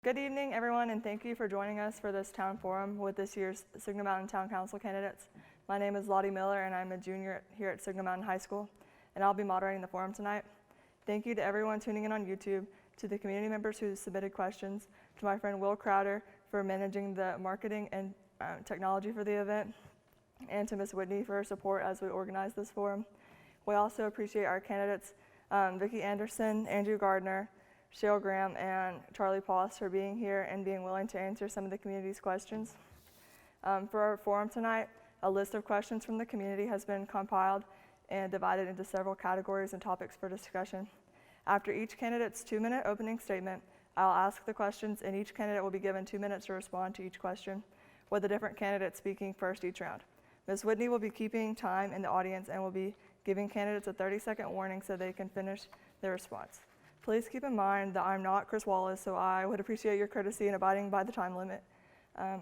Good evening, everyone, and thank you for joining us for this town forum with this year's Signal Mountain Town Council candidates. My name is Lottie Miller, and I'm a junior here at Signal Mountain High School, and I'll be moderating the forum tonight. Thank you to everyone tuning in on YouTube, to the community members who submitted questions, to my friend Will Crowder for managing the marketing and technology for the event, and to Ms. Whitney for her support as we organize this forum. We also appreciate our candidates, Vicki Anderson, Andrew Gardner, Shale Graham, and Charlie Poss for being here and being willing to answer some of the community's questions. For our forum tonight, a list of questions from the community has been compiled and divided into several categories and topics for discussion. After each candidate's 2-minute opening statement, I'll ask the questions, and each candidate will be given 2 minutes to respond to each question, with a different candidate speaking first each round. Ms. Whitney will be keeping time in the audience and will be giving candidates a 30-second warning so they can finish their response. Please keep in mind that I'm not Chris Wallace, so I would appreciate your courtesy in abiding by the time limit.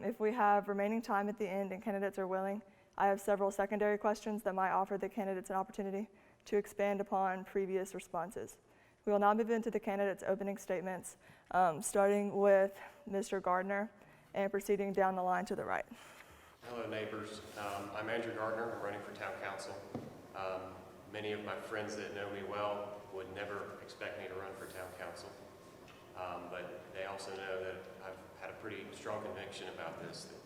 If we have remaining time at the end and candidates are willing, I have several secondary questions that might offer the candidates an opportunity to expand upon previous responses. We will now move into the candidates' opening statements, starting with Mr. Gardner and proceeding down the line to the right. Hello, neighbors. I'm Andrew Gardner. I'm running for town council. Many of my friends that know me well would never expect me to run for town council, but they also know that I've had a pretty strong conviction about this. That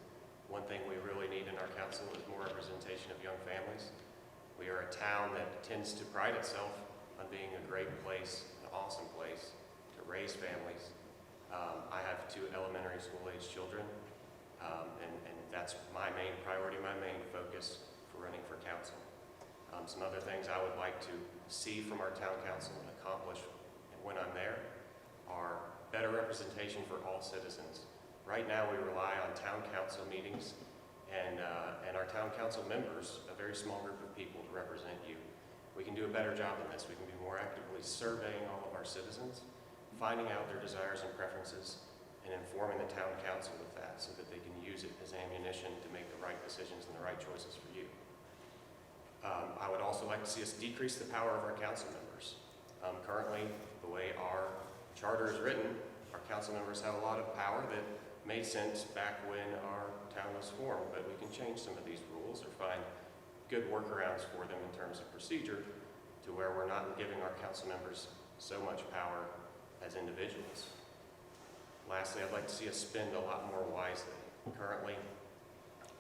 one thing we really need in our council is more representation of young families. We are a town that tends to pride itself on being a great place, an awesome place to raise families. I have 2 elementary school age children, and that's my main priority, my main focus for running for council. Some other things I would like to see from our town council and accomplish when I'm there are better representation for all citizens. Right now we rely on town council meetings and our town council members, a very small group of people, to represent you. We can do a better job than this. We can be more actively surveying all of our citizens, finding out their desires and preferences, and informing the town council with that so that they can use it as ammunition to make the right decisions and the right choices for you. I would also like to see us decrease the power of our council members. Currently, the way our charter is written, our council members have a lot of power that made sense back when our town was formed, but we can change some of these rules or find good workarounds for them in terms of procedure to where we're not giving our council members so much power as individuals. Lastly, I'd like to see us spend a lot more wisely. Currently,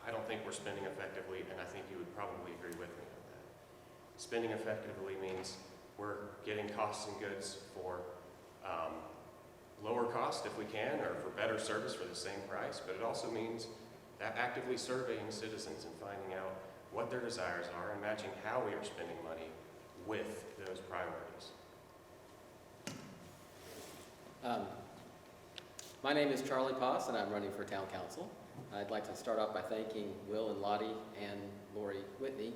I don't think we're spending effectively, and I think you would probably agree with me on that. Spending effectively means we're getting costs and goods for lower cost if we can, or for better service for the same price, but it also means that actively surveying citizens and finding out what their desires are and matching how we are spending money with those priorities. My name is Charlie Poss, and I'm running for town council. I'd like to start off by thanking Will and Lottie and Lori Whitney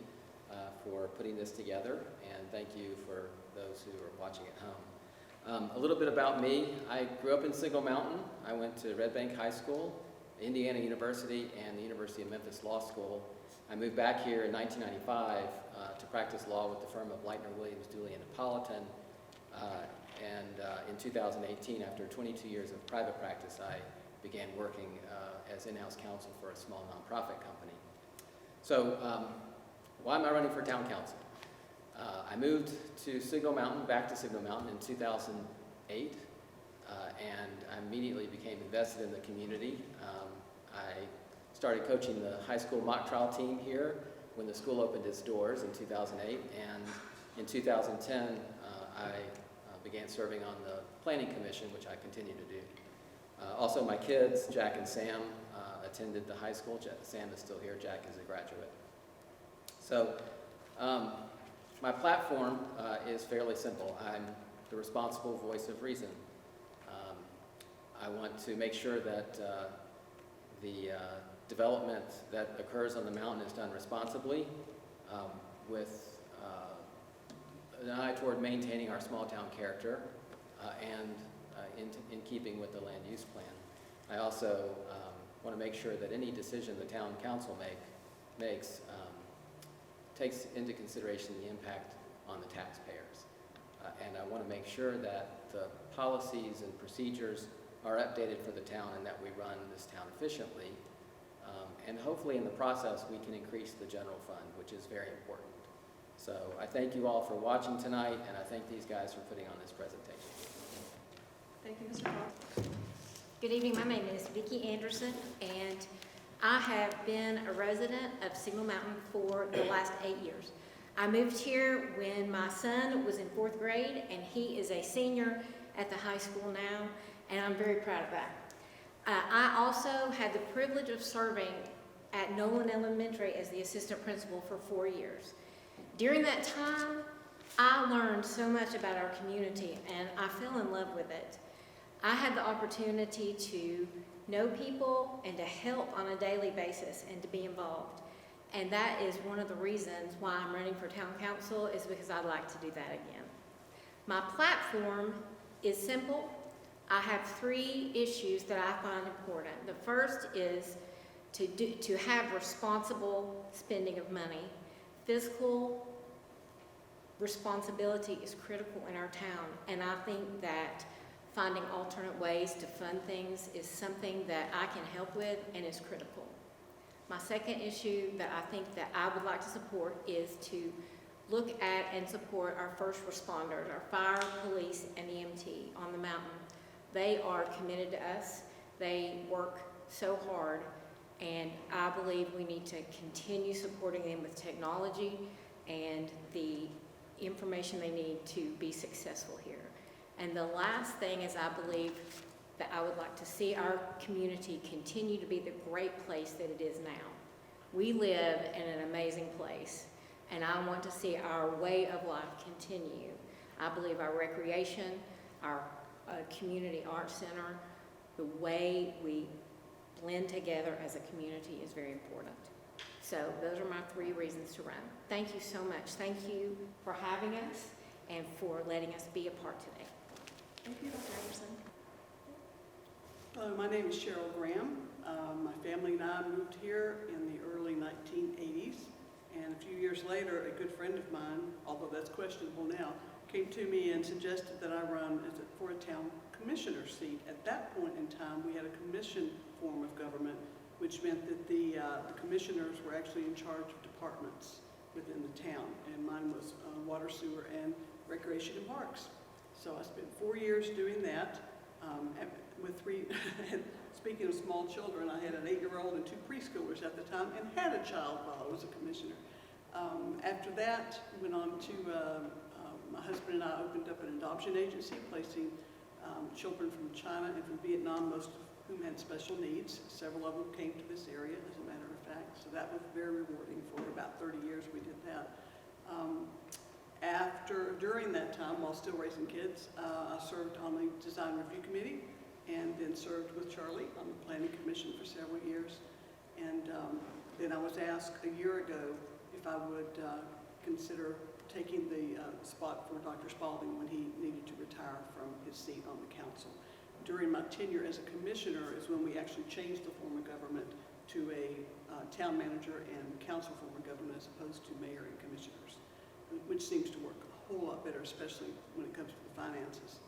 for putting this together, and thank you for those who are watching at home. A little bit about me. I grew up in Signal Mountain. I went to Red Bank High School, Indiana University, and the University of Memphis Law School. I moved back here in 1995 to practice law with the firm of Leitner, Williams, Dooley, and Napolitan. In 2018, after 22 years of private practice, I began working as in-house counsel for a small nonprofit company. So why am I running for town council? I moved to Signal Mountain, back to Signal Mountain in 2008, and I immediately became invested in the community. I started coaching the high school mock trial team here when the school opened its doors in 2008, and in 2010 I began serving on the planning commission, which I continue to do. Also, my kids, Jack and Sam, attended the high school. Sam is still here. Jack is a graduate. So my platform is fairly simple. I'm the responsible voice of reason. I want to make sure that the development that occurs on the mountain is done responsibly with an eye toward maintaining our small town character and in keeping with the land use plan. I also want to make sure that any decision the town council makes takes into consideration the impact on the taxpayers. And I want to make sure that the policies and procedures are updated for the town and that we run this town efficiently. And hopefully in the process, we can increase the general fund, which is very important. So I thank you all for watching tonight, and I thank these guys for putting on this presentation. Thank you, Mr. Paul. Good evening, my name is Vicki Anderson, and I have been a resident of Signal Mountain for the last 8 years. I moved here when my son was in 4th grade, and he is a senior at the high school now, and I'm very proud of that. I also had the privilege of serving at Nolan Elementary as the assistant principal for 4 years. During that time, I learned so much about our community, and I fell in love with it. I had the opportunity to know people and to help on a daily basis and to be involved. And that is one of the reasons why I'm running for town council, is because I'd like to do that again. My platform is simple. I have 3 issues that I find important. The first is to have responsible spending of money. Fiscal responsibility is critical in our town, and I think that finding alternate ways to fund things is something that I can help with and is critical. My second issue that I think that I would like to support is to look at and support our first responders, our fire, police, and EMT on the mountain. They are committed to us. They work so hard, and I believe we need to continue supporting them with technology and the information they need to be successful here. And the last thing is, I believe that I would like to see our community continue to be the great place that it is now. We live in an amazing place, and I want to see our way of life continue. I believe our recreation, our community arts center, the way we blend together as a community is very important. So those are my 3 reasons to run. Thank you so much. Thank you for having us and for letting us be a part today. Thank you, Dr. Anderson. Hello, my name is Cheryl Graham. My family and I moved here in the early 1980s, and a few years later, a good friend of mine, although that's questionable now, came to me and suggested that I run for a town commissioner seat. At that point in time, we had a commission form of government, which meant that the commissioners were actually in charge of departments within the town, and mine was water, sewer, and recreation and parks. So I spent 4 years doing that with 3, speaking of small children, I had an 8-year-old and 2 preschoolers at the time, and had a child while I was a commissioner. After that, went on to, my husband and I opened up an adoption agency, placing children from China and from Vietnam, most of whom had special needs. Several of them came to this area, as a matter of fact, so that was very rewarding. For about 30 years we did that. During that time, while still raising kids, I served on the Design Review Committee, and then served with Charlie on the Planning Commission for several years. And then I was asked a year ago if I would consider taking the spot for Dr. Spalding when he needed to retire from his seat on the council. During my tenure as a commissioner is when we actually changed the form of government to a town manager and council form of government, as opposed to mayor and commissioners, which seems to work a whole lot better, especially when it comes to the finances.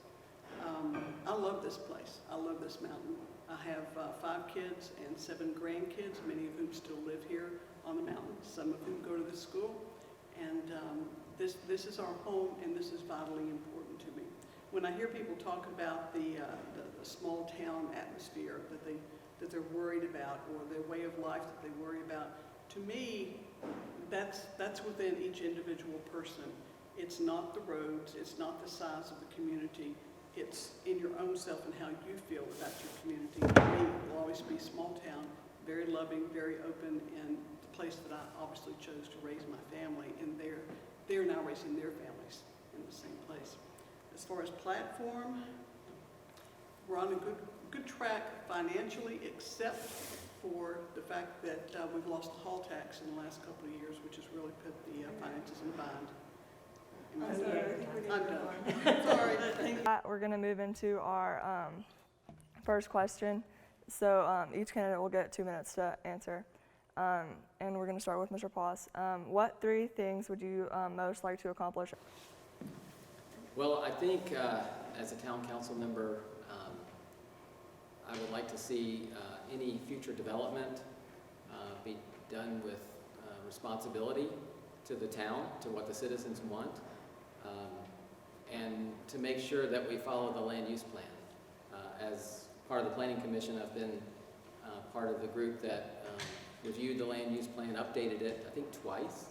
I love this place. I love this mountain. I have 5 kids and 7 grandkids, many of whom still live here on the mountain, some of whom go to this school. And this is our home, and this is vitally important to me. When I hear people talk about the small town atmosphere that they're worried about, or their way of life that they worry about, to me, that's within each individual person. It's not the roads, it's not the size of the community, it's in your own self and how you feel about your community. For me, it will always be small town, very loving, very open, and the place that I obviously chose to raise my family, and they're now raising their families in the same place. As far as platform, we're on a good track financially, except for the fact that we've lost the hall tax in the last couple of years, which has really put the finances in bind. I'm done. Sorry. Thank you. We're going to move into our first question. So each candidate will get 2 minutes to answer. And we're going to start with Mr. Poss. What 3 things would you most like to accomplish? Well, I think as a town council member, I would like to see any future development be done with responsibility to the town, to what the citizens want, and to make sure that we follow the land use plan. As part of the Planning Commission, I've been part of the group that reviewed the land use plan, updated it, I think twice.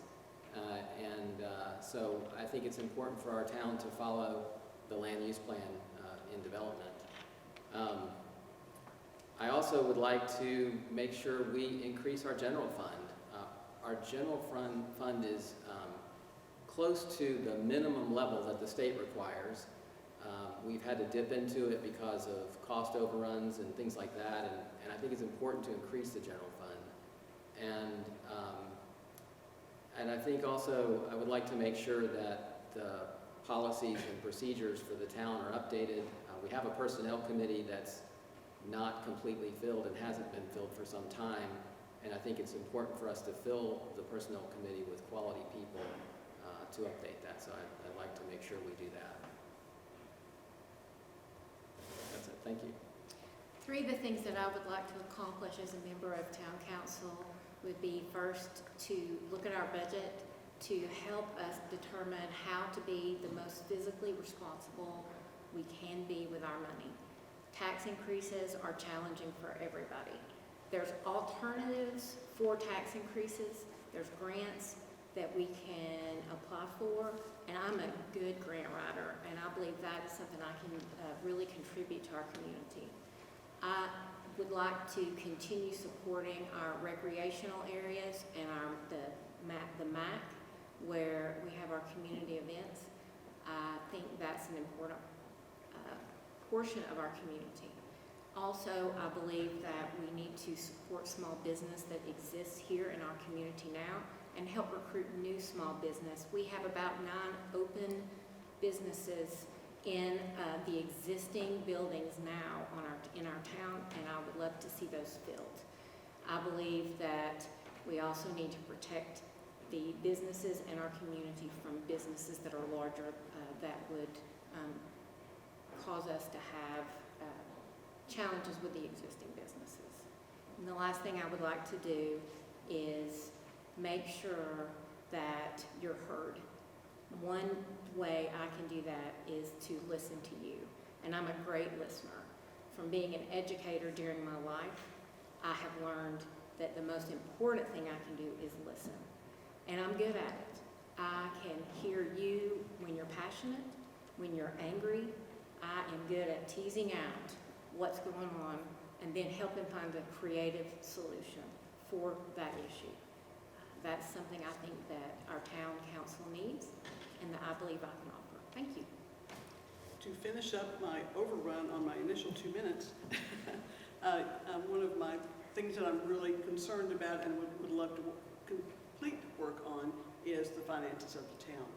So I think it's important for our town to follow the land use plan in development. I also would like to make sure we increase our general fund. Our general fund is close to the minimum level that the state requires. We've had to dip into it because of cost overruns and things like that, and I think it's important to increase the general fund. And I think also I would like to make sure that the policies and procedures for the town are updated. We have a personnel committee that's not completely filled and hasn't been filled for some time, and I think it's important for us to fill the personnel committee with quality people to update that, so I'd like to make sure we do that. That's it, thank you. Three of the things that I would like to accomplish as a member of town council would be first to look at our budget to help us determine how to be the most physically responsible we can be with our money. Tax increases are challenging for everybody. There's alternatives for tax increases. There's grants that we can apply for, and I'm a good grant writer, and I believe that is something I can really contribute to our community. I would like to continue supporting our recreational areas and the MAC, where we have our community events. I think that's an important portion of our community. Also, I believe that we need to support small business that exists here in our community now and help recruit new small business. We have about 9 open businesses in the existing buildings now in our town, and I would love to see those filled. I believe that we also need to protect the businesses in our community from businesses that are larger that would cause us to have challenges with the existing businesses. And the last thing I would like to do is make sure that you're heard. One way I can do that is to listen to you, and I'm a great listener. From being an educator during my life, I have learned that the most important thing I can do is listen, and I'm good at it. I can hear you when you're passionate, when you're angry. I am good at teasing out what's going on and then helping find a creative solution for that issue. That's something I think that our town council needs and that I believe I can offer. Thank you. To finish up my overrun on my initial 2 minutes, one of my things that I'm really concerned about and would love to complete work on is the finances of the town.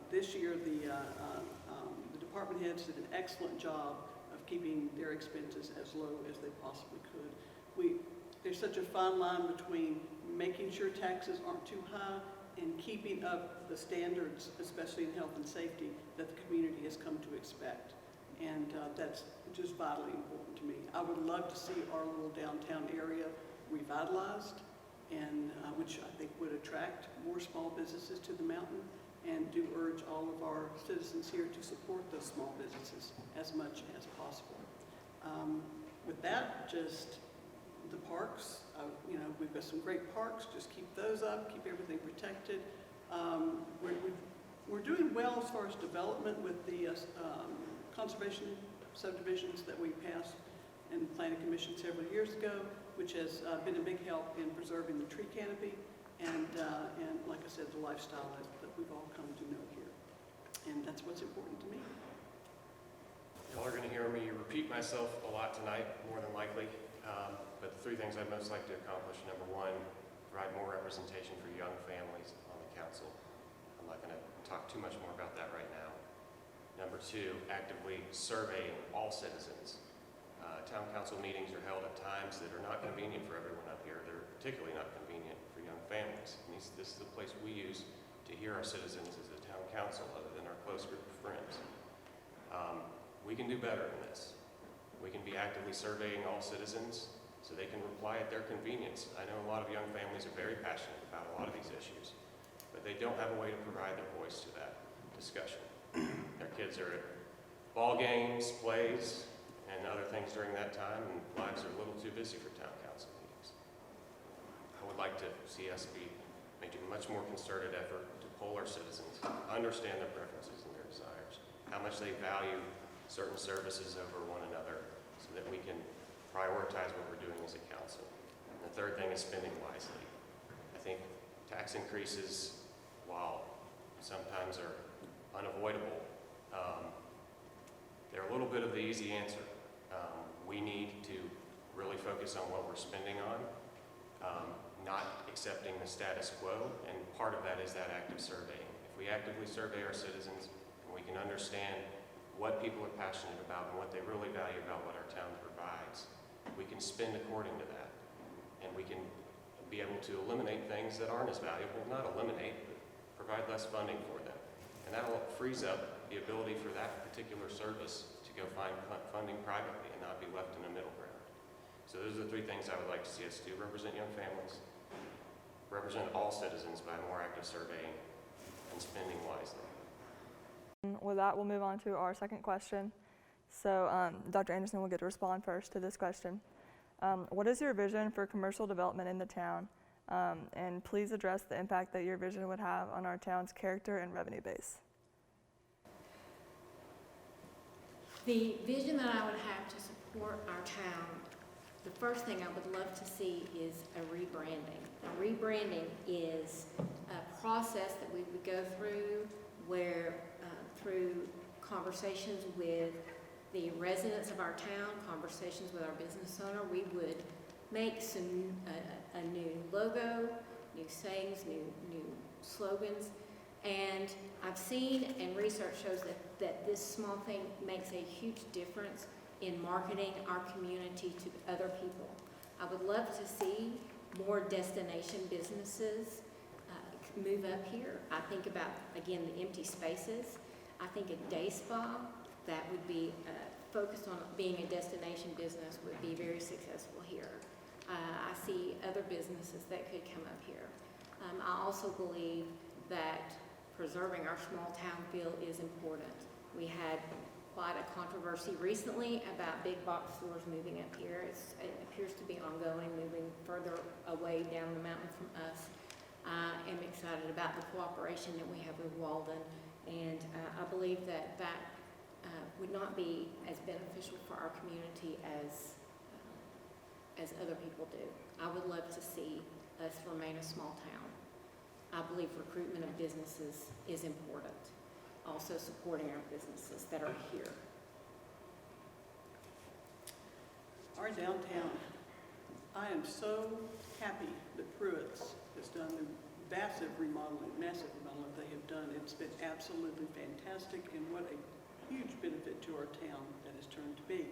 This year, the department heads did an excellent job of keeping their expenses as low as they possibly could. There's such a fine line between making sure taxes aren't too high and keeping up the standards, especially in health and safety, that the community has come to expect. And that's just vitally important to me. I would love to see our little downtown area revitalized, and which I think would attract more small businesses to the mountain, and do urge all of our citizens here to support those small businesses as much as possible. With that, just the parks, we've got some great parks, just keep those up, keep everything protected. We're doing well as far as development with the conservation subdivisions that we passed in the Planning Commission several years ago, which has been a big help in preserving the tree canopy and like I said, the lifestyle that we've all come to know here. And that's what's important to me. Y'all are going to hear me repeat myself a lot tonight, more than likely. But the 3 things I'd most like to accomplish: number 1, provide more representation for young families on the council. I'm not going to talk too much more about that right now. Number 2, actively surveying all citizens. Town council meetings are held at times that are not convenient for everyone up here. They're particularly not convenient for young families. And this is the place we use to hear our citizens as a town council, other than our close group of friends. We can do better than this. We can be actively surveying all citizens so they can reply at their convenience. I know a lot of young families are very passionate about a lot of these issues, but they don't have a way to provide their voice to that discussion. Their kids are at ball games, plays, and other things during that time, and lives are a little too busy for town council meetings. I would like to see us be making a much more concerted effort to poll our citizens, understand their preferences and their desires, how much they value certain services over one another, so that we can prioritize what we're doing as a council. And the third thing is spending wisely. I think tax increases, while sometimes are unavoidable, they're a little bit of the easy answer. We need to really focus on what we're spending on, not accepting the status quo, and part of that is that active surveying. If we actively survey our citizens, and we can understand what people are passionate about and what they really value about what our town provides, we can spend according to that. And we can be able to eliminate things that aren't as valuable, not eliminate, but provide less funding for them. And that frees up the ability for that particular service to go find funding privately and not be left in the middle ground. So those are the three things I would like to see us do: represent young families, represent all citizens by more active surveying, and spending wisely. With that, we'll move on to our second question. So Dr. Anderson will get to respond first to this question. What is your vision for commercial development in the town? And please address the impact that your vision would have on our town's character and revenue base. The vision that I would have to support our town, the first thing I would love to see is a rebranding. A rebranding is a process that we would go through where through conversations with the residents of our town, conversations with our business owner, we would make a new logo, new sayings, new slogans. And I've seen, and research shows that this small thing makes a huge difference in marketing our community to other people. I would love to see more destination businesses move up here. I think about, again, the empty spaces. I think a day spa that would be focused on being a destination business would be very successful here. I see other businesses that could come up here. I also believe that preserving our small town feel is important. We had quite a controversy recently about big box stores moving up here. It appears to be ongoing, moving further away down the mountain from us. I am excited about the cooperation that we have with Walden, and I believe that would not be as beneficial for our community as other people do. I would love to see us remain a small town. I believe recruitment of businesses is important. Also supporting our businesses that are here. Our downtown, I am so happy that Pruitt's has done the massive remodeling that they have done. It's been absolutely fantastic, and what a huge benefit to our town that has turned to be.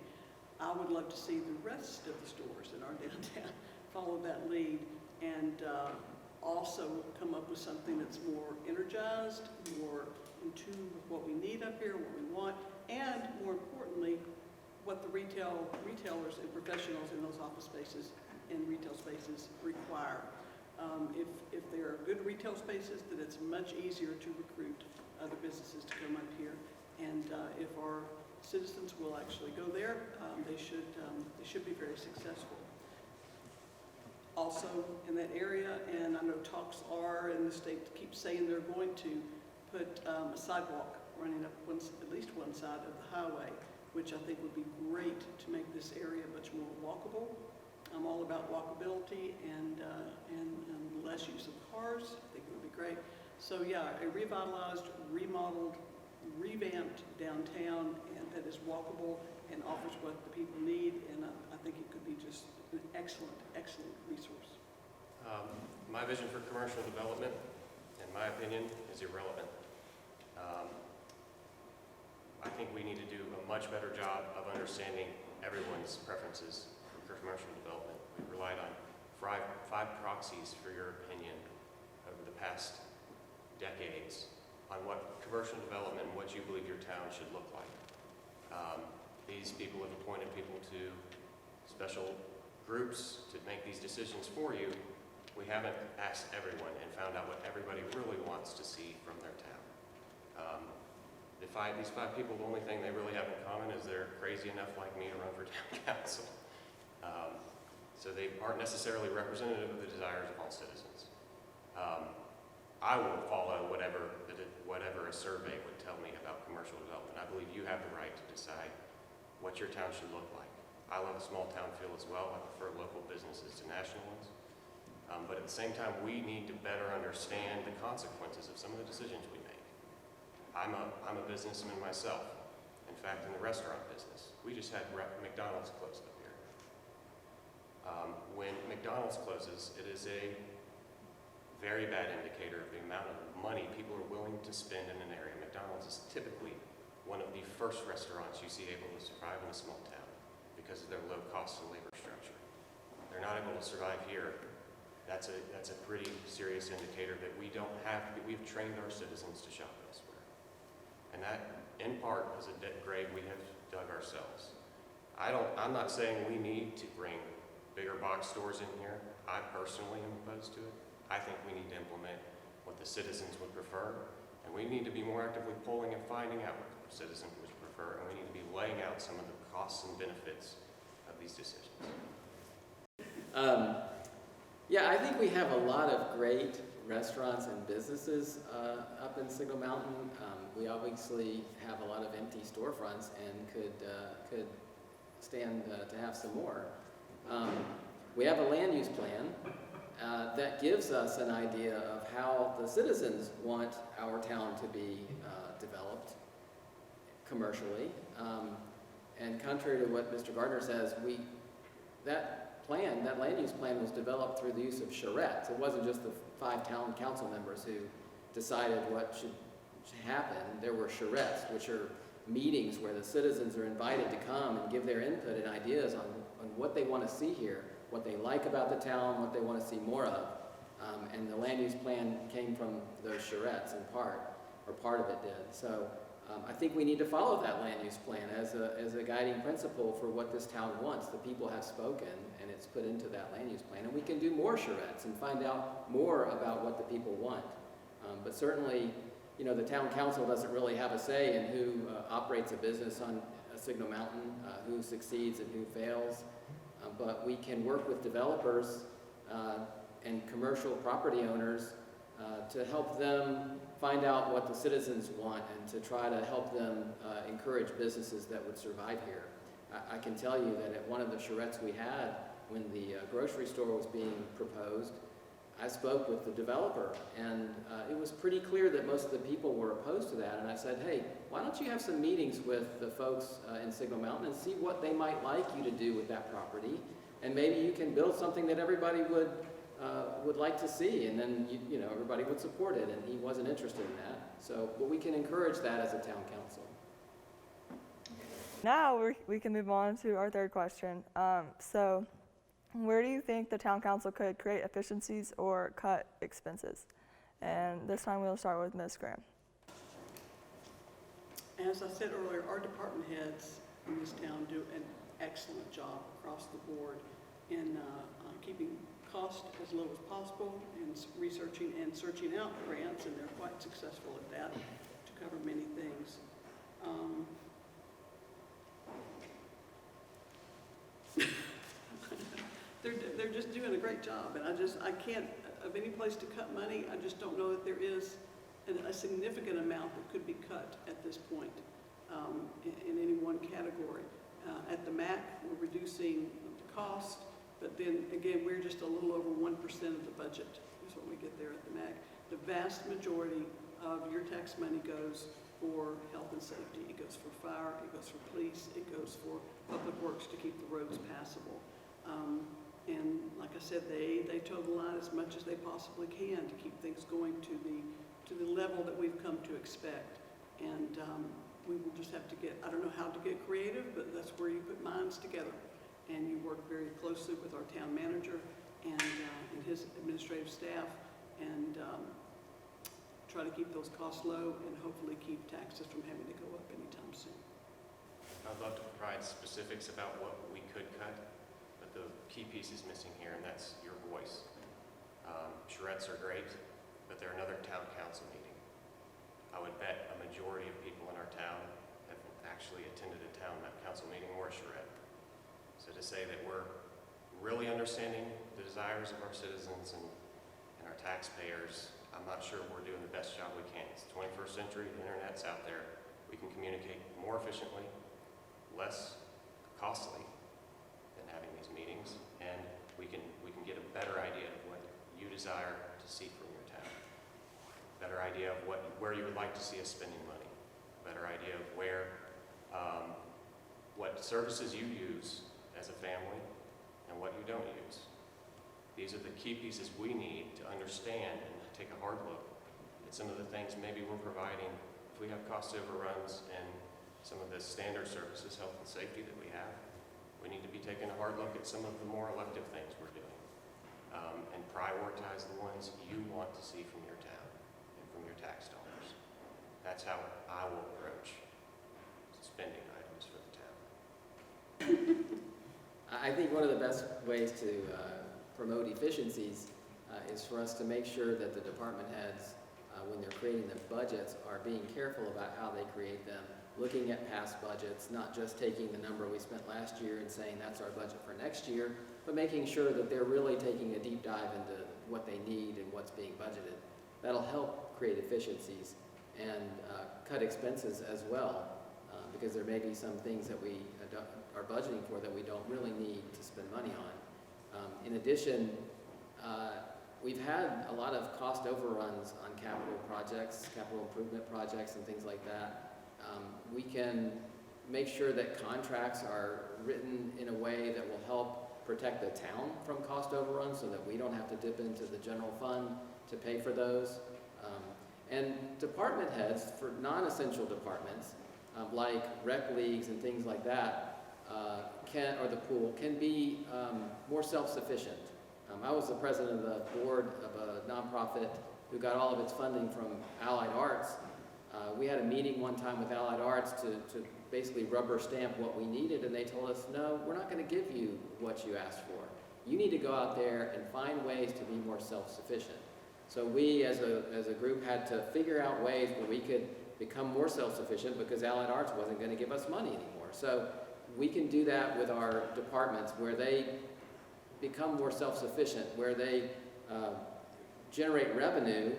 I would love to see the rest of the stores in our downtown follow that lead and also come up with something that's more energized, more in tune with what we need up here, what we want, and more importantly, what the retailers and professionals in those office spaces and retail spaces require. If there are good retail spaces, then it's much easier to recruit other businesses to come up here. And if our citizens will actually go there, they should be very successful. Also in that area, and I know talks are, and the state keeps saying they're going to put a sidewalk running up at least one side of the highway, which I think would be great to make this area much more walkable. I'm all about walkability and less use of cars. I think it would be great. So yeah, a revitalized, remodeled, revamped downtown and that is walkable and offers what the people need, and I think it could be just an excellent, excellent resource. My vision for commercial development, in my opinion, is irrelevant. I think we need to do a much better job of understanding everyone's preferences for commercial development. We've relied on five proxies for your opinion over the past decades on what commercial development and what you believe your town should look like. These people have appointed people to special groups to make these decisions for you. We haven't asked everyone and found out what everybody really wants to see from their town. These five people, the only thing they really have in common is they're crazy enough like me to run for town council. So they aren't necessarily representative of the desires of all citizens. I will follow whatever a survey would tell me about commercial development. I believe you have the right to decide what your town should look like. I love a small town feel as well. I prefer local businesses to national ones. But at the same time, we need to better understand the consequences of some of the decisions we make. I'm a businessman myself. In fact, in the restaurant business, we just had McDonald's close up here. When McDonald's closes, it is a very bad indicator of the amount of money people are willing to spend in an area. McDonald's is typically one of the first restaurants you see able to survive in a small town because of their low cost and labor structure. They're not able to survive here. That's a pretty serious indicator that we've trained our citizens to shop elsewhere. And that, in part, is a grave we have dug ourselves. I'm not saying we need to bring bigger box stores in here. I personally am opposed to it. I think we need to implement what the citizens would prefer, and we need to be more actively polling and finding out what the citizens would prefer, and we need to be laying out some of the costs and benefits of these decisions. Yeah, I think we have a lot of great restaurants and businesses up in Signal Mountain. We obviously have a lot of empty storefronts and could stand to have some more. We have a land use plan that gives us an idea of how the citizens want our town to be developed commercially. And contrary to what Mr. Gardner says, that land use plan was developed through the use of charrettes. It wasn't just the 5 town council members who decided what should happen. There were charrettes, which are meetings where the citizens are invited to come and give their input and ideas on what they want to see here, what they like about the town, what they want to see more of. And the land use plan came from those charrettes in part, or part of it did. So I think we need to follow that land use plan as a guiding principle for what this town wants. The people have spoken, and it's put into that land use plan. And we can do more charrettes and find out more about what the people want. But certainly, you know, the town council doesn't really have a say in who operates a business on Signal Mountain, who succeeds and who fails. But we can work with developers and commercial property owners to help them find out what the citizens want and to try to help them encourage businesses that would survive here. I can tell you that at one of the charrettes we had when the grocery store was being proposed, I spoke with the developer, and it was pretty clear that most of the people were opposed to that. And I said, hey, why don't you have some meetings with the folks in Signal Mountain and see what they might like you to do with that property, and maybe you can build something that everybody would like to see, and then you know everybody would support it. And he wasn't interested in that. So, but we can encourage that as a town council. Now we can move on to our third question. So where do you think the town council could create efficiencies or cut expenses? And this time we'll start with Ms. Graham. As I said earlier, our department heads in this town do an excellent job across the board in keeping cost as low as possible and researching and searching out grants, and they're quite successful at that to cover many things. They're just doing a great job, and I can't, of any place to cut money, I just don't know that there is a significant amount that could be cut at this point in any one category. At the MAC, we're reducing the cost, but then again, we're just a little over 1% of the budget is what we get there at the MAC. The vast majority of your tax money goes for health and safety. It goes for fire, it goes for police, it goes for public works to keep the roads passable. And like I said, they toe the line as much as they possibly can to keep things going to the level that we've come to expect. And we will just have to I don't know how to get creative, but that's where you put minds together. And you work very closely with our town manager and his administrative staff, and try to keep those costs low and hopefully keep taxes from having to go up anytime soon. I'd love to provide specifics about what we could cut, but the key piece is missing here, and that's your voice. Charrettes are great, but they're another town council meeting. I would bet a majority of people in our town have actually attended a town council meeting or a charrette. So to say that we're really understanding the desires of our citizens and our taxpayers, I'm not sure we're doing the best job we can. It's the 21st century, the internet's out there. We can communicate more efficiently, less costly than having these meetings, and we can get a better idea of what you desire to see from your town. Better idea of where you would like to see us spending money. Better idea of what services you use as a family and what you don't use. These are the key pieces we need to understand and take a hard look at some of the things maybe we're providing. If we have cost overruns and some of the standard services, health and safety that we have, we need to be taking a hard look at some of the more elective things we're doing, and prioritize the ones you want to see from your town and from your tax dollars. That's how I will approach spending items for the town. I think one of the best ways to promote efficiencies is for us to make sure that the department heads, when they're creating their budgets, are being careful about how they create them, looking at past budgets, not just taking the number we spent last year and saying that's our budget for next year, but making sure that they're really taking a deep dive into what they need and what's being budgeted. That'll help create efficiencies and cut expenses as well, because there may be some things that we are budgeting for that we don't really need to spend money on. In addition, we've had a lot of cost overruns on capital projects, capital improvement projects and things like that. We can make sure that contracts are written in a way that will help protect the town from cost overruns so that we don't have to dip into the general fund to pay for those. And department heads for non-essential departments, like rec leagues and things like that, or the pool, can be more self-sufficient. I was the president of the board of a nonprofit who got all of its funding from Allied Arts. We had a meeting one time with Allied Arts to basically rubber stamp what we needed, and they told us, no, we're not going to give you what you asked for. You need to go out there and find ways to be more self-sufficient. So we, as a group, had to figure out ways where we could become more self-sufficient because Allied Arts wasn't going to give us money anymore. So we can do that with our departments where they become more self-sufficient, where they generate revenue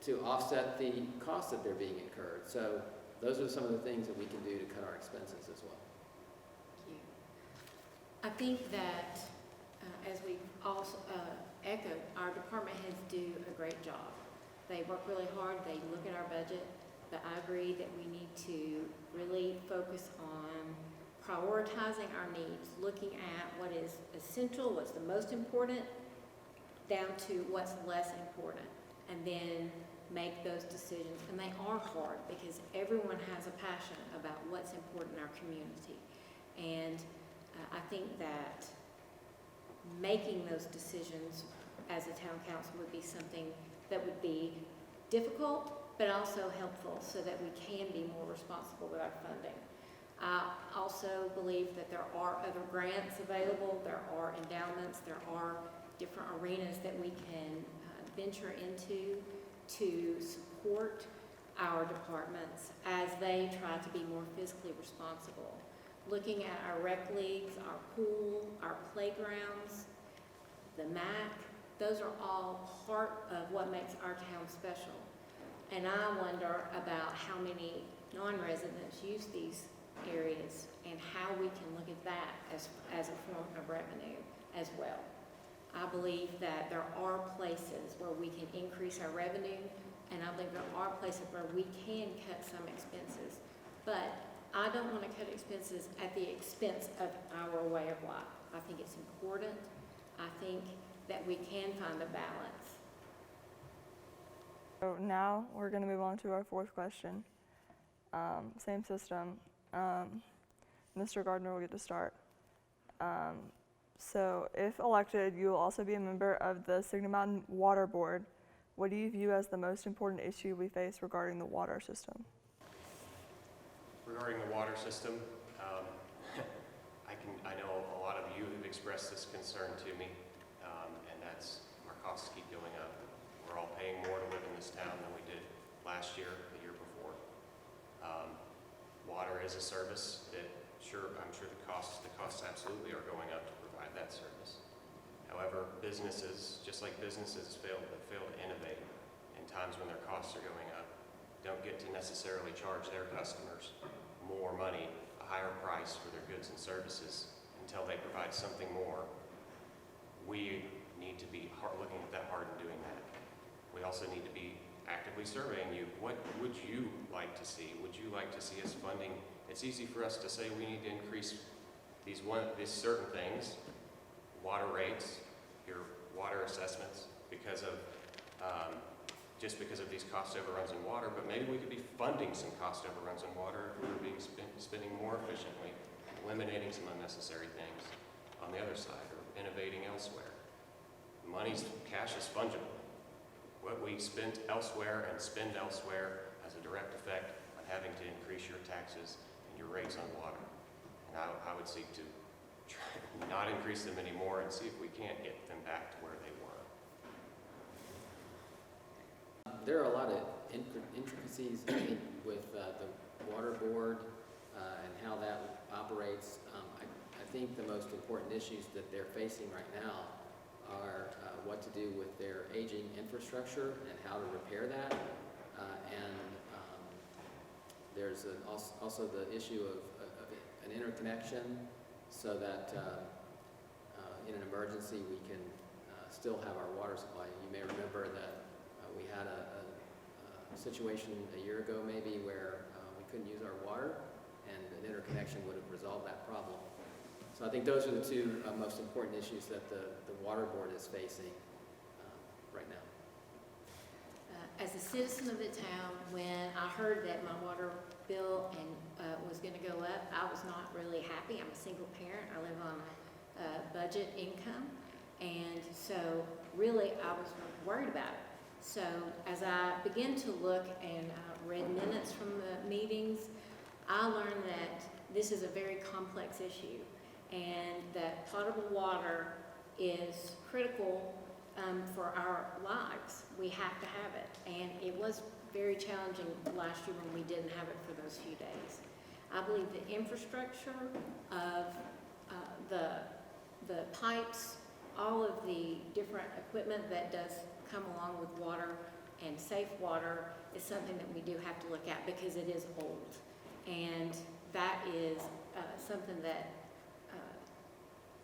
to offset the costs that they're being incurred. So those are some of the things that we can do to cut our expenses as well. Thank you. I think that, as we also echoed, our department heads do a great job. They work really hard, they look at our budget, but I agree that we need to really focus on prioritizing our needs, looking at what is essential, what's the most important, down to what's less important, and then make those decisions. And they are hard because everyone has a passion about what's important in our community. And I think that making those decisions as a town council would be something that would be difficult, but also helpful so that we can be more responsible with our funding. I also believe that there are other grants available, there are endowments, there are different arenas that we can venture into to support our departments as they try to be more fiscally responsible. Looking at our rec leagues, our pool, our playgrounds, the MAC, those are all part of what makes our town special. And I wonder about how many non-residents use these areas and how we can look at that as a form of revenue as well. I believe that there are places where we can increase our revenue, and I think there are places where we can cut some expenses. But I don't want to cut expenses at the expense of our way of life. I think it's important. I think that we can find a balance. So now we're going to move on to our fourth question. Same system. Mr. Gardner will get to start. So if elected, you will also be a member of the Signal Mountain Water Board. What do you view as the most important issue we face regarding the water system? Regarding the water system, Um, I know a lot of you have expressed this concern to me, and that's our costs keep going up. We're all paying more to live in this town than we did last year, the year before. Water is a service that I'm sure the costs absolutely are going up to provide that service. However, businesses, just like businesses fail to innovate in times when their costs are going up, don't get to necessarily charge their customers more money, a higher price for their goods and services until they provide something more. We need to be looking at that hard and doing that. We also need to be actively surveying you. What would you like to see? Would you like to see us funding? It's easy for us to say we need to increase these certain things, water rates, your water assessments, because of just because of these cost overruns in water, but maybe we could be funding some cost overruns in water if we were being spending more efficiently, eliminating some unnecessary things on the other side, or innovating elsewhere. Cash is fungible. What we spend elsewhere and spend elsewhere has a direct effect on having to increase your taxes and your rates on water. And I would seek to try not increase them anymore and see if we can't get them back to where they were. There are a lot of intricacies with the water board and how that operates. I think the most important issues that they're facing right now are what to do with their aging infrastructure and how to repair that. There's also the issue of an interconnection so that in an emergency we can still have our water supply. You may remember that we had a situation a year ago maybe where we couldn't use our water, and an interconnection would have resolved that problem. So I think those are the two most important issues that the water board is facing right now. As a citizen of the town, when I heard that my water bill was going to go up, I was not really happy. I'm a single parent. I live on a budget income, and so really I was worried about it. So as I began to look and read minutes from the meetings, I learned that this is a very complex issue, and that potable water is critical for our lives. We have to have it, and it was very challenging last year when we didn't have it for those few days. I believe the infrastructure of the pipes, all of the different equipment that does come along with water and safe water is something that we do have to look at, because it is old, and that is something that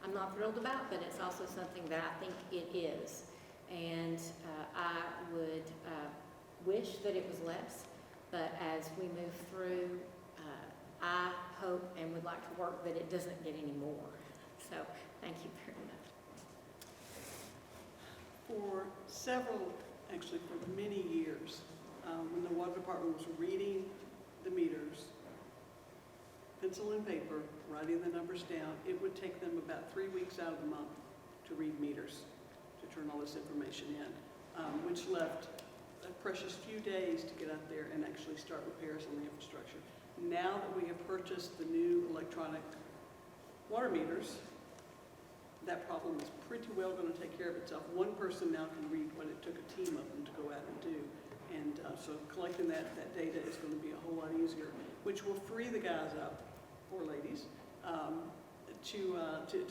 I'm not thrilled about, but it's also something that I think it is. And I would wish that it was less, but as we move through, I hope and would like to work that it doesn't get any more. So thank you very much. For many years, when the water department was reading the meters, pencil and paper, writing the numbers down, it would take them about 3 weeks out of the month to read meters, to turn all this information in, which left a precious few days to get out there and actually start repairs on the infrastructure. Now that we have purchased the new electronic water meters, that problem is pretty well going to take care of itself. One person now can read what it took a team of them to go out and do. And so collecting that data is going to be a whole lot easier, which will free the guys up, or ladies, to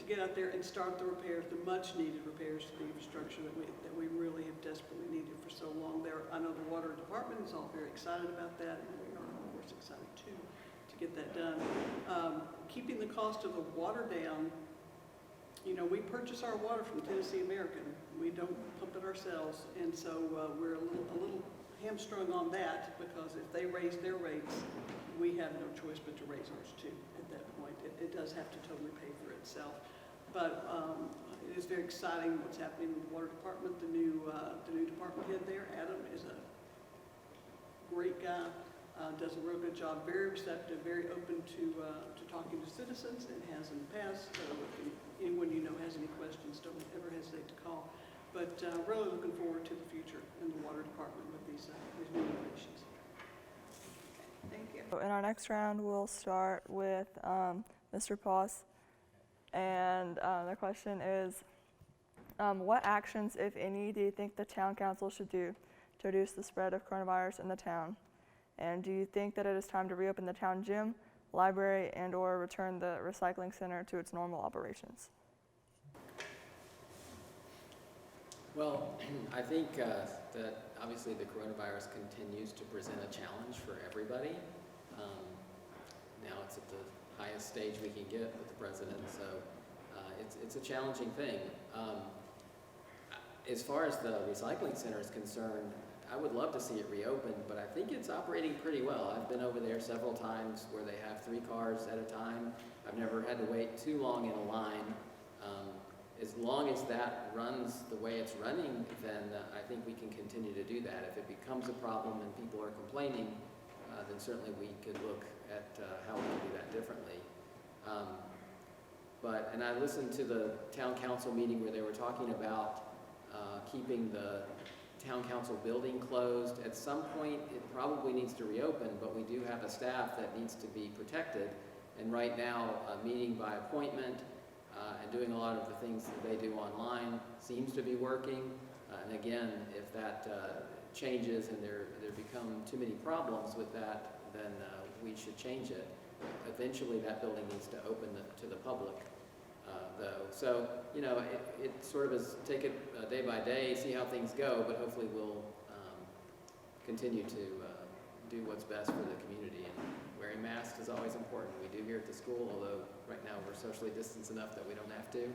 get out there and start the repairs, the much needed repairs to the infrastructure that we really have desperately needed for so long. I know the water department is all very excited about that, and we are of course excited too to get that done. Keeping the cost of the water down. You know, we purchase our water from Tennessee American. We don't pump it ourselves, and so we're a little hamstrung on that, because if they raise their rates, we have no choice but to raise ours too. At that point, it does have to totally pay for itself. But it is very exciting what's happening with the water department. The new department head there, Adam, is a great guy. Does a real good job. Very receptive, very open to talking to citizens, and has in the past. So if anyone you know has any questions, don't ever hesitate to call. But really looking forward to the future in the water department with these new innovations. Thank you. So in our next round, we'll start with Mr. Poss. And the question is, what actions, if any, do you think the town council should do to reduce the spread of coronavirus in the town? And do you think that it is time to reopen the town gym, library, and or return the recycling center to its normal operations? Well, I think that obviously the coronavirus continues to present a challenge for everybody. Now it's at the highest stage we can get with the president, so it's a challenging thing. As far as the recycling center is concerned, I would love to see it reopened, but I think it's operating pretty well. I've been over there several times where they have 3 cars at a time. I've never had to wait too long in a line. As long as that runs the way it's running, then I think we can continue to do that. If it becomes a problem and people are complaining, then certainly we could look at how we can do that differently. And I listened to the town council meeting where they were talking about keeping the town council building closed. At some point, it probably needs to reopen, but we do have a staff that needs to be protected. And right now, meeting by appointment and doing a lot of the things that they do online seems to be working. And again, if that changes and there become too many problems with that, then we should change it. Eventually, that building needs to open to the public, though. So, you know, it sort of is take it day by day, see how things go, but hopefully we'll continue to do what's best for the community. And wearing masks is always important. We do here at the school, although right now we're socially distanced enough that we don't have to,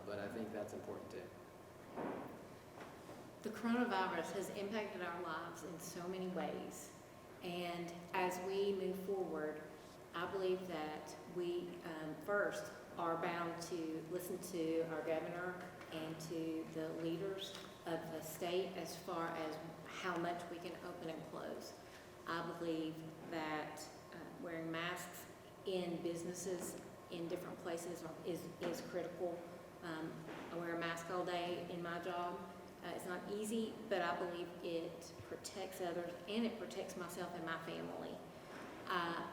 but I think that's important too. The coronavirus has impacted our lives in so many ways, and as we move forward, I believe that we first are bound to listen to our governor and to the leaders of the state as far as how much we can open and close. I believe that wearing masks in businesses in different places is critical. I wear a mask all day in my job. It's not easy, but I believe it protects others and it protects myself and my family.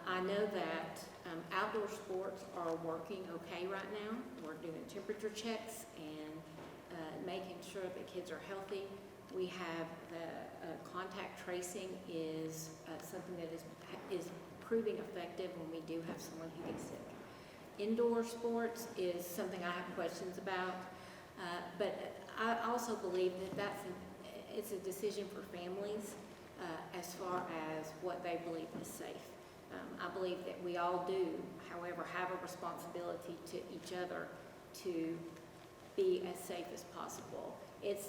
I know that outdoor sports are working okay right now. We're doing temperature checks and making sure that kids are healthy. We have the contact tracing is something that is proving effective when we do have someone who gets sick. Indoor sports is something I have questions about, but I also believe that it's a decision for families as far as what they believe is safe. I believe that we all do, however, have a responsibility to each other to be as safe as possible. It's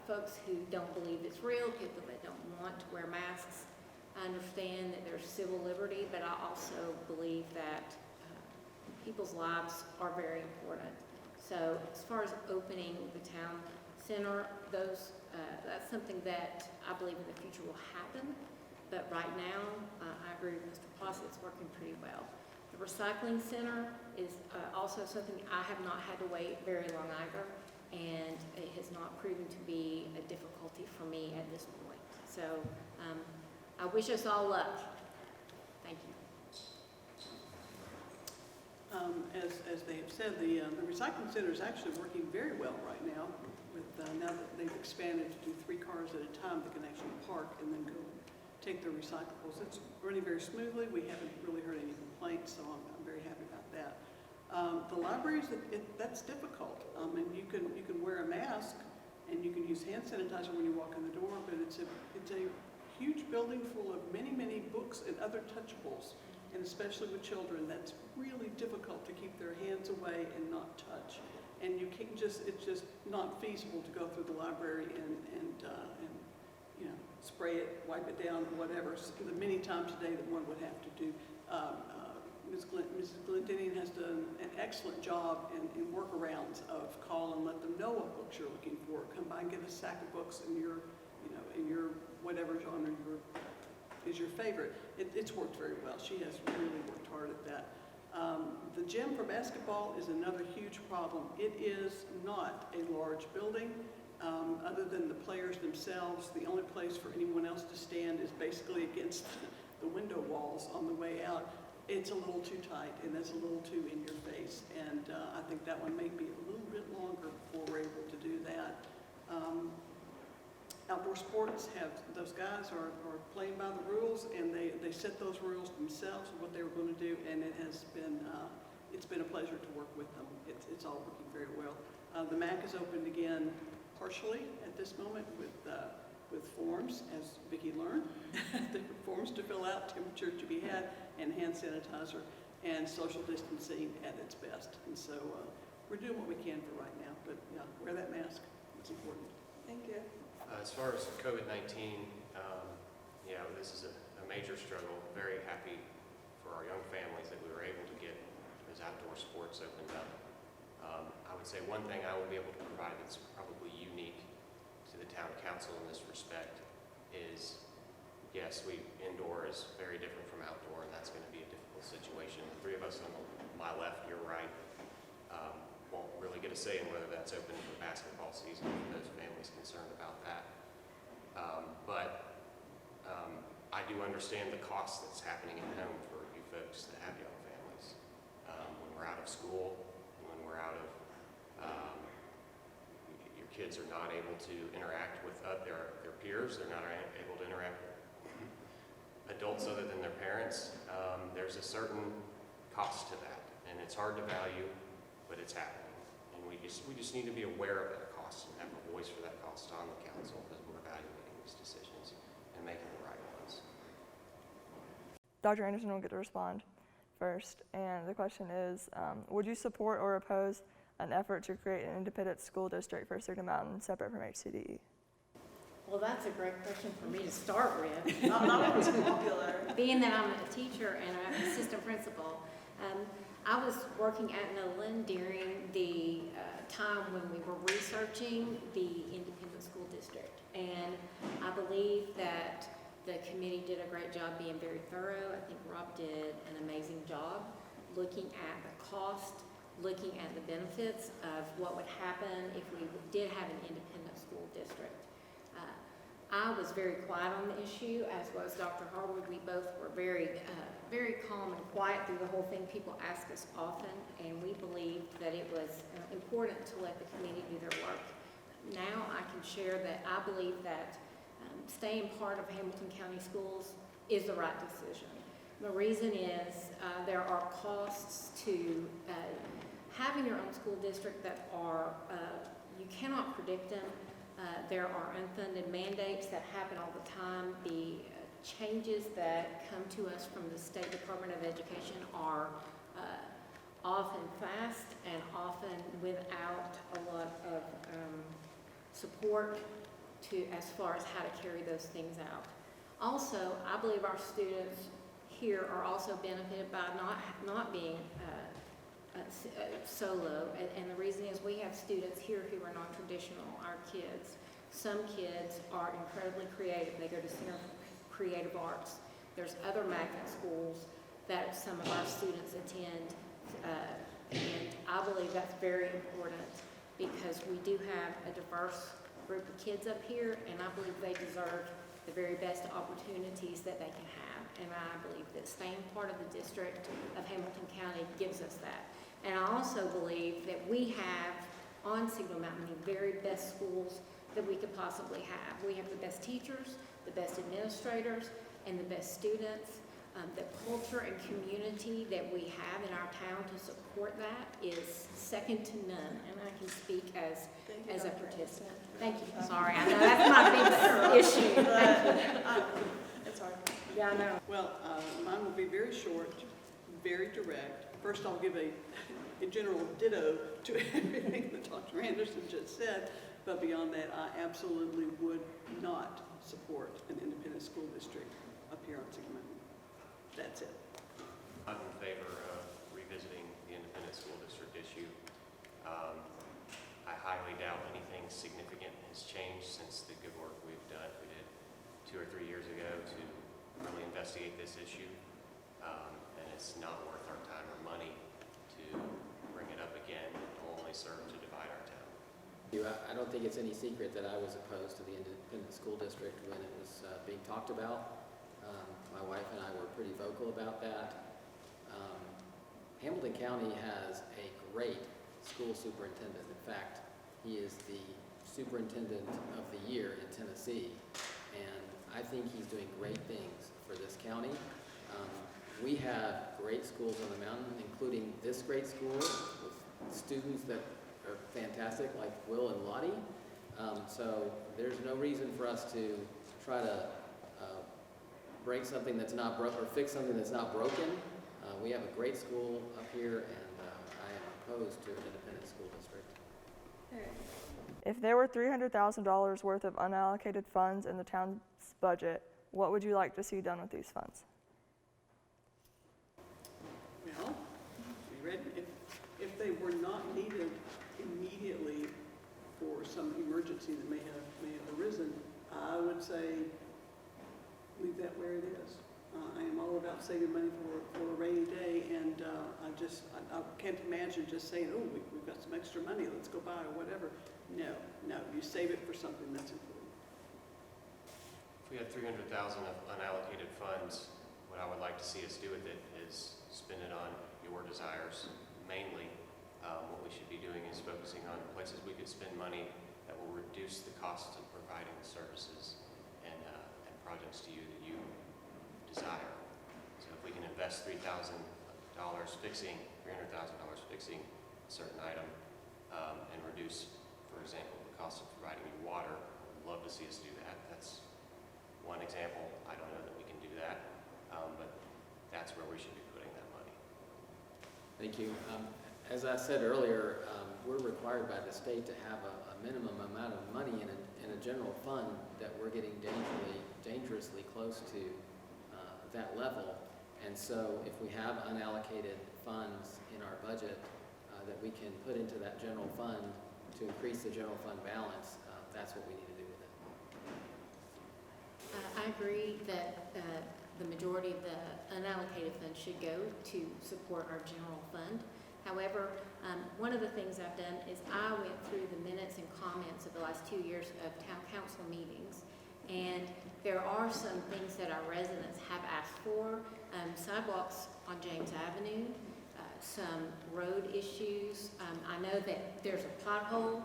folks who don't believe it's real, people that don't want to wear masks. I understand that there's civil liberty, but I also believe that people's lives are very important. So as far as opening the town center, that's something that I believe in the future will happen. But right now, I agree with Mr. Poss, it's working pretty well. The recycling center is also something I have not had to wait very long either, and it has not proven to be a difficulty for me at this point. So I wish us all luck. Thank you. As they have said, the recycling center is actually working very well right now. With now that they've expanded to do 3 cars at a time, they can actually park and then go take their recyclables. It's running very smoothly. We haven't really heard any complaints, so I'm very happy about that. The libraries, that's difficult. And you can wear a mask and you can use hand sanitizer when you walk in the door, but it's a huge building full of many books and other touchables, and especially with children, that's really difficult to keep their hands away and not touch. And you can't it's just not feasible to go through the library and you know, spray it, wipe it down, whatever. The many times a day that one would have to do. Mrs. Glendinian has done an excellent job in workarounds of call and let them know what books you're looking for. Come by and get a sack of books in your, in your whatever genre is your favorite. It's worked very well. She has really worked hard at that. The gym for basketball is another huge problem. It is not a large building. Other than the players themselves, the only place for anyone else to stand is basically against the window walls on the way out, it's a little too tight and it's a little too in your face. And I think that one may be a little bit longer before we're able to do that. Outdoor sports those guys are playing by the rules, and they set those rules themselves of what they were going to do, and it has been, it's been a pleasure to work with them. It's all working very well. The MAC is opened again partially at this moment with forms, as Vicki learned. There are forms to fill out, temperature to be had, and hand sanitizer, and social distancing at its best. And so we're doing what we can for right now, but yeah, wear that mask. It's important. Thank you. As far as COVID-19, yeah, this is a major struggle. Very happy for our young families that we were able to get those outdoor sports opened up. I would say one thing I will be able to provide that's probably unique to the town council in this respect is, yes, indoor is very different from outdoor, and that's going to be a difficult situation. The three of us on my left, your right, won't really get a say in whether that's open for basketball season, for those families concerned about that. But I do understand the cost that's happening at home for you folks that have young families. When we're out of school, when we're out of, your kids are not able to interact with their peers, they're not able to interact with adults other than their parents. There's a certain cost to that, and it's hard to value, but it's happening. And we just need to be aware of that cost and have a voice for that cost on the council as we're evaluating these decisions and making the right ones. Dr. Anderson will get to respond first. And the question is, would you support or oppose an effort to create an independent school district for Signal Mountain separate from HCDE? Well, that's a great question for me to start with. Not always popular. Being that I'm a teacher and an assistant principal, I was working at Nolan during the time when we were researching the independent school district. And I believe that the committee did a great job being very thorough. I think Rob did an amazing job looking at the cost, looking at the benefits of what would happen if we did have an independent school district. I was very quiet on the issue, as was Dr. Harwood. We both were very calm and quiet through the whole thing. People ask us often, and we believed that it was important to let the committee do their work. Now I can share that I believe that staying part of Hamilton County Schools is the right decision. The reason is there are costs to having your own school district that are, you cannot predict them. There are unfunded mandates that happen all the time. The changes that come to us from the State Department of Education are often fast and often without a lot of support as far as how to carry those things out. Also, I believe our students here are also benefited by not being solo, and the reason is we have students here who are non-traditional, our kids. Some kids are incredibly creative. They go to Center for Creative Arts. There's other magnet schools that some of our students attend, and I believe that's very important because we do have a diverse group of kids up here, and I believe they deserve the very best opportunities that they can have, and I believe that staying part of the district of Hamilton County gives us that. And I also believe that we have on Signal Mountain the very best schools that we could possibly have. We have the best teachers, the best administrators, and the best students. The culture and community that we have in our town to support that is second to none, and I can speak as a participant. Thank you. Sorry, I know that's my big issue. It's hard. Yeah, I know. Well, mine will be very short, very direct. First, I'll give a general ditto to everything that Dr. Anderson just said, but beyond that, I absolutely would not support an independent school district up here on Signal Mountain. That's it. I'm in favor of revisiting the independent school district issue. I highly doubt anything significant has changed since the good work we've done. We did 2 or 3 years ago to really investigate this issue, and it's not worth our time or money to bring it up again. It will only serve to divide our town. I don't think it's any secret that I was opposed to the independent school district when it was being talked about. My wife and I were pretty vocal about that. Hamilton County has a great school superintendent. In fact, he is the superintendent of the year in Tennessee, and I think he's doing great things for this county. We have great schools on the mountain, including this great school with students that are fantastic, like Will and Lottie. So there's no reason for us to try to break something that's not broken or fix something that's not broken. We have a great school up here, and I am opposed to an independent school district. If there were $300,000 worth of unallocated funds in the town's budget, what would you like to see done with these funds? Well, you ready? If they were not needed immediately for some emergency that may have arisen, I would say leave that where it is. I am all about saving money for a rainy day, and I can't imagine just saying, oh, we've got some extra money, let's go buy or whatever. No, you save it for something that's important. If we had 300,000 of unallocated funds, what I would like to see us do with it is spend it on your desires. Mainly, what we should be doing is focusing on places we could spend money that will reduce the cost of providing the services and projects to you that you desire. So if we can invest $3,000 fixing, $300,000 fixing a certain item and reduce, for example, the cost of providing you water, I'd love to see us do that. That's one example. I don't know that we can do that, but that's where we should be putting that money. Thank you. As I said earlier, we're required by the state to have a minimum amount of money in a general fund that we're getting dangerously close to that level. And so if we have unallocated funds in our budget that we can put into that general fund to increase the general fund balance, that's what we need to do with it. I agree that the majority of the unallocated funds should go to support our general fund. However, one of the things I've done is I went through the minutes and comments of the last 2 years of town council meetings, and there are some things that our residents have asked for, sidewalks on James Avenue, some road issues. I know that there's a pothole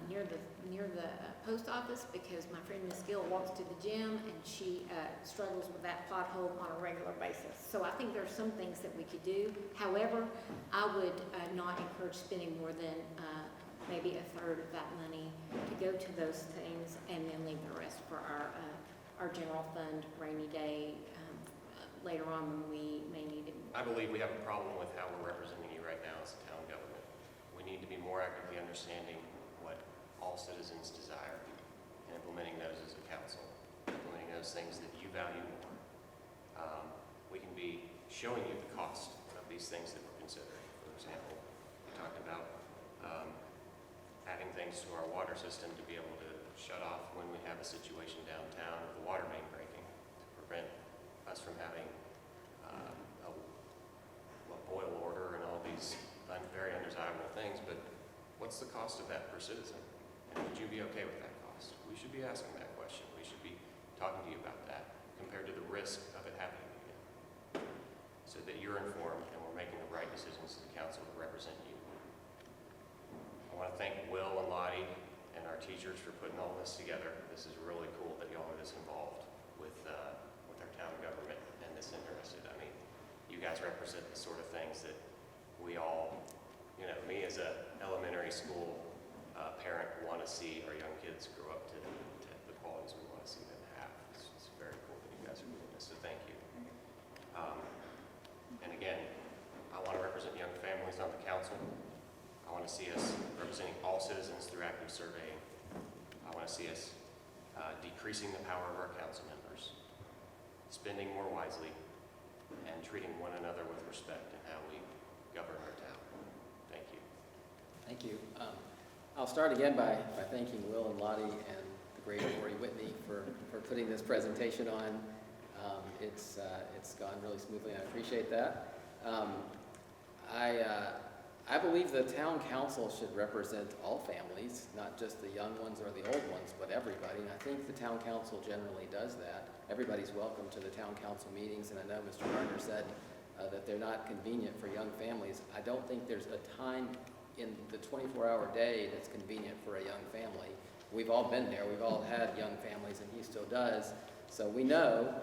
near the post office because my friend Miss Gill walks to the gym and she struggles with that pothole on a regular basis. So I think there's some things that we could do. However, I would not encourage spending more than maybe a third of that money to go to those things and then leave the rest for our general fund rainy day later on when we may need it. I believe we have a problem with how we're representing you right now as a town government. We need to be more actively understanding what all citizens desire and implementing those as a council, implementing those things that you value more. We can be showing you the cost of these things that we're considering. For example, we talked about adding things to our water system to be able to shut off when we have a situation downtown with the water main breaking to prevent us from having a boil order and all these very undesirable things. But what's the cost of that per citizen? And would you be okay with that cost? We should be asking that question. We should be talking to you about that compared to the risk of it happening again, so that you're informed and we're making the right decisions as a council to represent you. I want to thank Will and Lottie and our teachers for putting all this together. This is really cool that y'all are this involved with our town government and this interested. I mean, you guys represent the sort of things that we all, me as a elementary school parent want to see our young kids grow up to the qualities we want to see them have. It's very cool that you guys are doing this, so thank you. And again, I want to represent young families on the council. I want to see us representing all citizens through active surveying. I want to see us decreasing the power of our council members, spending more wisely, and treating one another with respect in how we govern our town. Thank you. Thank you. I'll start again by thanking Will and Lottie and the great Lori Whitney for putting this presentation on. It's gone really smoothly, and I appreciate that. I believe the town council should represent all families, not just the young ones or the old ones, but everybody. And I think the town council generally does that. Everybody's welcome to the town council meetings, and I know Mr. Gardner said that they're not convenient for young families. I don't think there's a time in the 24-hour day that's convenient for a young family. We've all been there. We've all had young families, and he still does. So we know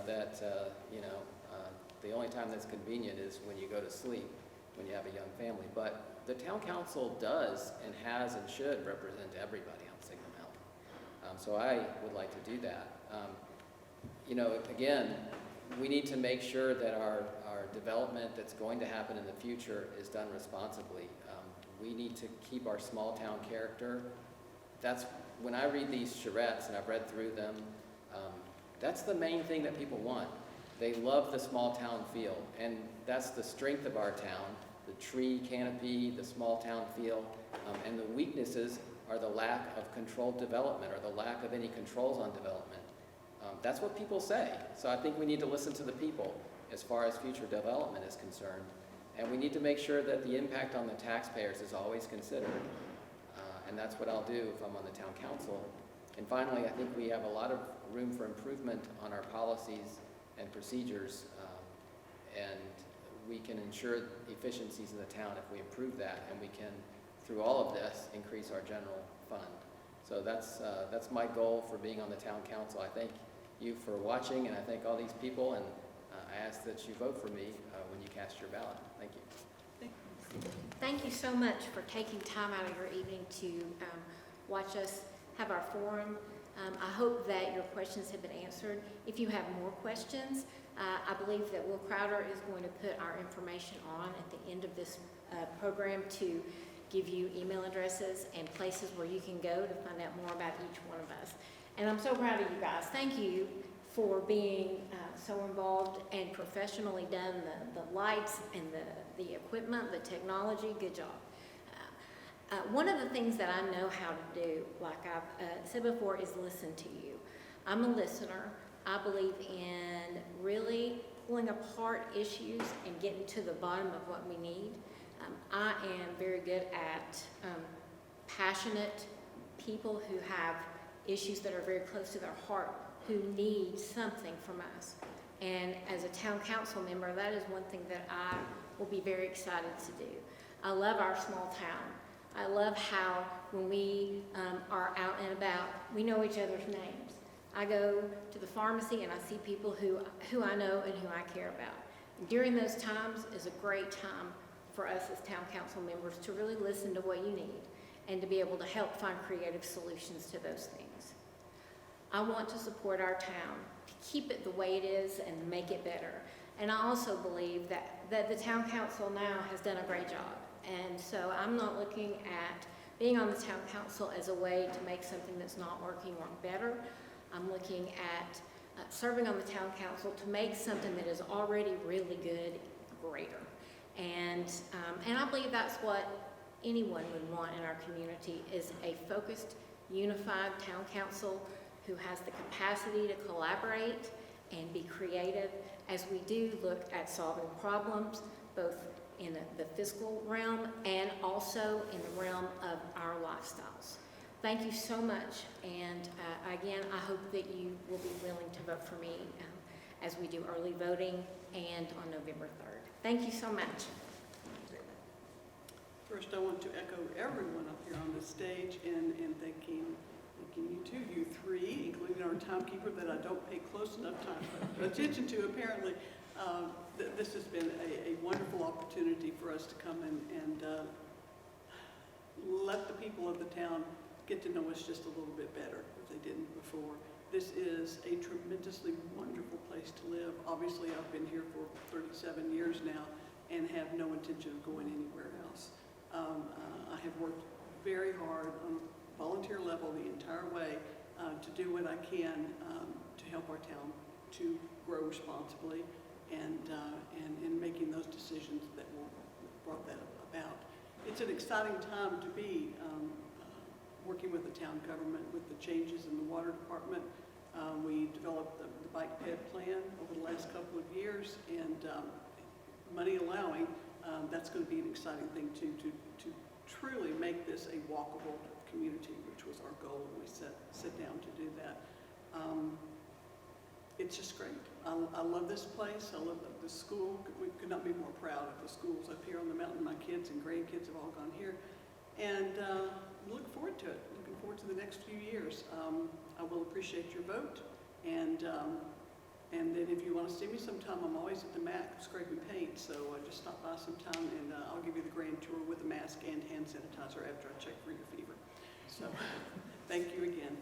that, the only time that's convenient is when you go to sleep, when you have a young family. But the town council does and has and should represent everybody on Signal Mountain. So I would like to do that. Again, we need to make sure that our development that's going to happen in the future is done responsibly. We need to keep our small town character. That's when I read these charrettes, and I've read through them, that's the main thing that people want. They love the small town feel, and that's the strength of our town, the tree canopy, the small town feel, and the weaknesses are the lack of controlled development or the lack of any controls on development. That's what people say. So I think we need to listen to the people as far as future development is concerned, and we need to make sure that the impact on the taxpayers is always considered, and that's what I'll do if I'm on the town council. And finally, I think we have a lot of room for improvement on our policies and procedures, and we can ensure efficiencies in the town if we improve that, and we can, through all of this, increase our general fund. So that's my goal for being on the town council. I thank you for watching, and I thank all these people, and I ask that you vote for me when you cast your ballot. Thank you. Thank you so much for taking time out of your evening to watch us have our forum. I hope that your questions have been answered. If you have more questions, I believe that Will Crowder is going to put our information on at the end of this program to give you email addresses and places where you can go to find out more about each one of us. And I'm so proud of you guys. Thank you for being so involved and professionally done the lights and the equipment, the technology. Good job. One of the things that I know how to do, like I've said before, is listen to you. I'm a listener. I believe in really pulling apart issues and getting to the bottom of what we need. I am very good at passionate people who have issues that are very close to their heart, who need something from us. And as a town council member, that is one thing that I will be very excited to do. I love our small town. I love how when we are out and about, we know each other's names. I go to the pharmacy and I see people who I know and who I care about. And during those times is a great time for us as town council members to really listen to what you need and to be able to help find creative solutions to those things. I want to support our town, to keep it the way it is and make it better. And I also believe that the town council now has done a great job. And so I'm not looking at being on the town council as a way to make something that's not working work better. I'm looking at serving on the town council to make something that is already really good greater. And I believe that's what anyone would want in our community, is a focused, unified town council who has the capacity to collaborate and be creative as we do look at solving problems, both in the fiscal realm and also in the realm of our lifestyles. Thank you so much, and again, I hope that you will be willing to vote for me as we do early voting and on November 3rd. Thank you so much. First, I want to echo everyone up here on the stage and thanking you too, you three, including our timekeeper that I don't pay close enough attention to apparently. This has been a wonderful opportunity for us to come and let the people of the town get to know us just a little bit better if they didn't before. This is a tremendously wonderful place to live. Obviously, I've been here for 37 years now and have no intention of going anywhere else. I have worked very hard on a volunteer level the entire way to do what I can to help our town to grow responsibly and making those decisions that brought that about. It's an exciting time to be working with the town government with the changes in the water department. We developed the bike ped plan over the last couple of years, and money allowing, That's going to be an exciting thing to truly make this a walkable community, which was our goal when we sit down to do that. It's just great. I love this place. I love the school. We could not be more proud of the schools up here on the mountain. My kids and grandkids have all gone here. And look forward to it. Looking forward to the next few years. I will appreciate your vote. And then if you want to see me sometime, I'm always at the MAC scraping paint. So just stop by sometime and I'll give you the grand tour with a mask and hand sanitizer after I check for your fever. So thank you again.